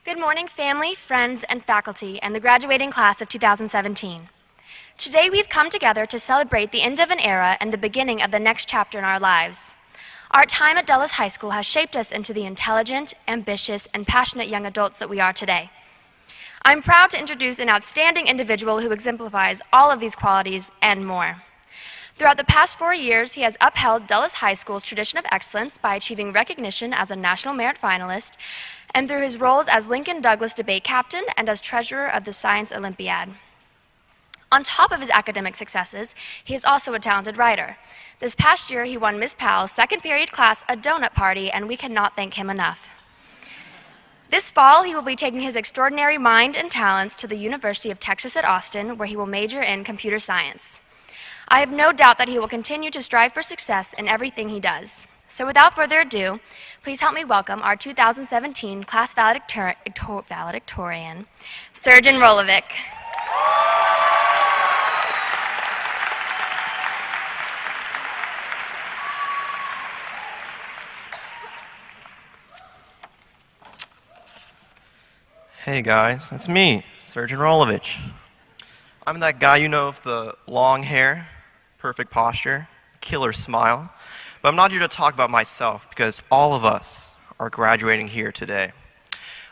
Good morning, family, friends, and faculty, and the graduating class of 2017. Today we've come together to celebrate the end of an era and the beginning of the next chapter in our lives. Our time at Dulles High School has shaped us into the intelligent, ambitious, and passionate young adults that we are today. I'm proud to introduce an outstanding individual who exemplifies all of these qualities and more. Throughout the past 4 years, he has upheld Dulles High School's tradition of excellence by achieving recognition as a National Merit Finalist and through his roles as Lincoln Douglas Debate Captain and as Treasurer of the Science Olympiad. On top of his academic successes, he is also a talented writer. This past year, he won Ms. Powell's second period class a donut party, and we cannot thank him enough. This fall, he will be taking his extraordinary mind and talents to the University of Texas at Austin, where he will major in computer science. I have no doubt that he will continue to strive for success in everything he does. So without further ado, please help me welcome our 2017 class valedictorian, Serdjan Valedictorian. Hey guys, it's me, Serdjan Valedictorian. I'm that guy you know with the long hair, perfect posture, killer smile, but I'm not here to talk about myself because all of us are graduating here today.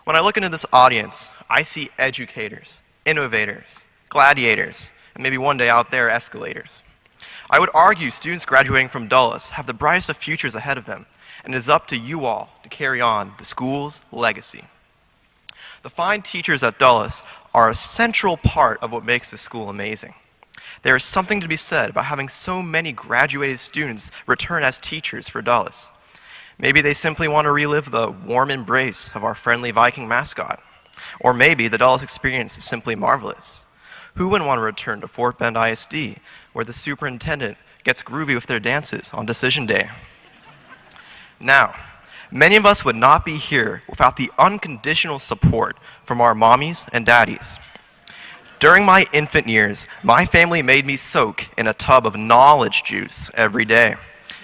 When I look into this audience, I see educators, innovators, gladiators, and maybe one day out there, escalators. I would argue students graduating from Dulles have the brightest of futures ahead of them, and it is up to you all to carry on the school's legacy. The fine teachers at Dulles are a central part of what makes this school amazing. There is something to be said about having so many graduated students return as teachers for Dulles. Maybe they simply want to relive the warm embrace of our friendly Viking mascot. Or maybe the Dulles experience is simply marvelous. Who wouldn't want to return to Fort Bend ISD, where the superintendent gets groovy with their dances on decision day? Now, many of us would not be here without the unconditional support from our mommies and daddies. During my infant years, my family made me soak in a tub of knowledge juice every day.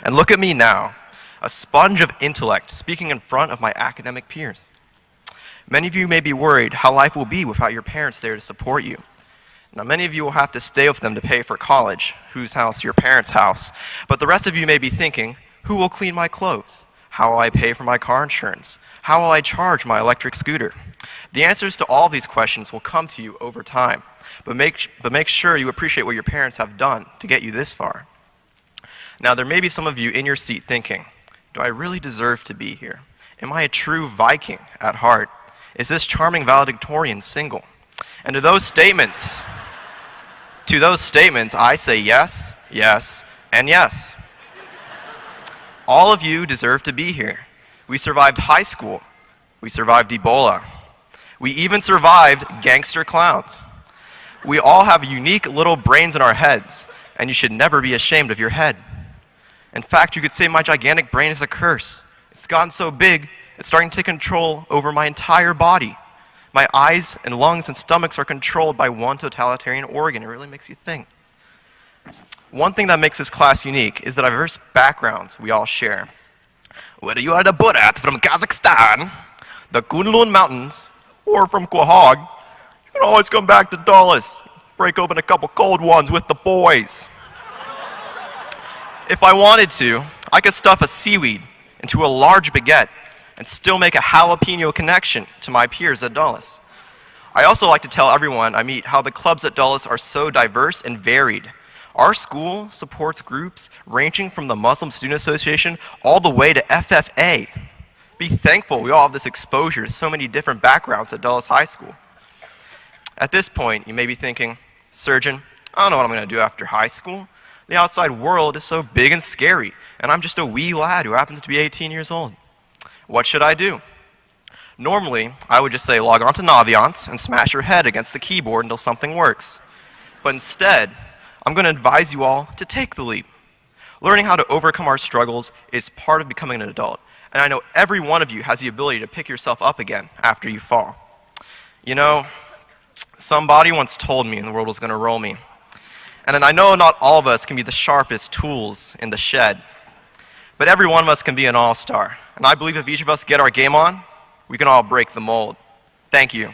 And look at me now, a sponge of intellect speaking in front of my academic peers. Many of you may be worried how life will be without your parents there to support you. Now, many of you will have to stay with them to pay for college, whose house? Your parents' house. But the rest of you may be thinking, who will clean my clothes? How will I pay for my car insurance? How will I charge my electric scooter? The answers to all these questions will come to you over time, but make sure you appreciate what your parents have done to get you this far. Now, there may be some of you in your seat thinking, do I really deserve to be here? Am I a true Viking at heart? Is this charming valedictorian single? And to those statements, I say yes, yes, and yes. All of you deserve to be here. We survived high school. We survived Ebola. We even survived gangster clowns. We all have unique little brains in our heads, and you should never be ashamed of your head. In fact, you could say my gigantic brain is a curse. It's gotten so big, it's starting to take control over my entire body. My eyes and lungs and stomachs are controlled by one totalitarian organ. It really makes you think. One thing that makes this class unique is the diverse backgrounds we all share. Whether you are the Burat from Kazakhstan, the Kunlun Mountains, or from Quahog, you can always come back to Dulles, break open a couple cold ones with the boys. If I wanted to, I could stuff a seaweed into a large baguette and still make a jalapeno connection to my peers at Dulles. I also like to tell everyone I meet how the clubs at Dulles are so diverse and varied. Our school supports groups ranging from the Muslim Student Association all the way to FFA. Be thankful we all have this exposure to so many different backgrounds at Dulles High School. At this point, you may be thinking, Serdjan, I don't know what I'm going to do after high school. The outside world is so big and scary, and I'm just a wee lad who happens to be 18 years old. What should I do? Normally, I would just say log on to Naviance and smash your head against the keyboard until something works. But instead, I'm going to advise you all to take the leap. Learning how to overcome our struggles is part of becoming an adult, and I know every one of you has the ability to pick yourself up again after you fall. You know, somebody once told me the world was going to roll me. And I know not all of us can be the sharpest tools in the shed, but every one of us can be an all-star. And I believe if each of us get our game on, we can all break the mold. Thank you.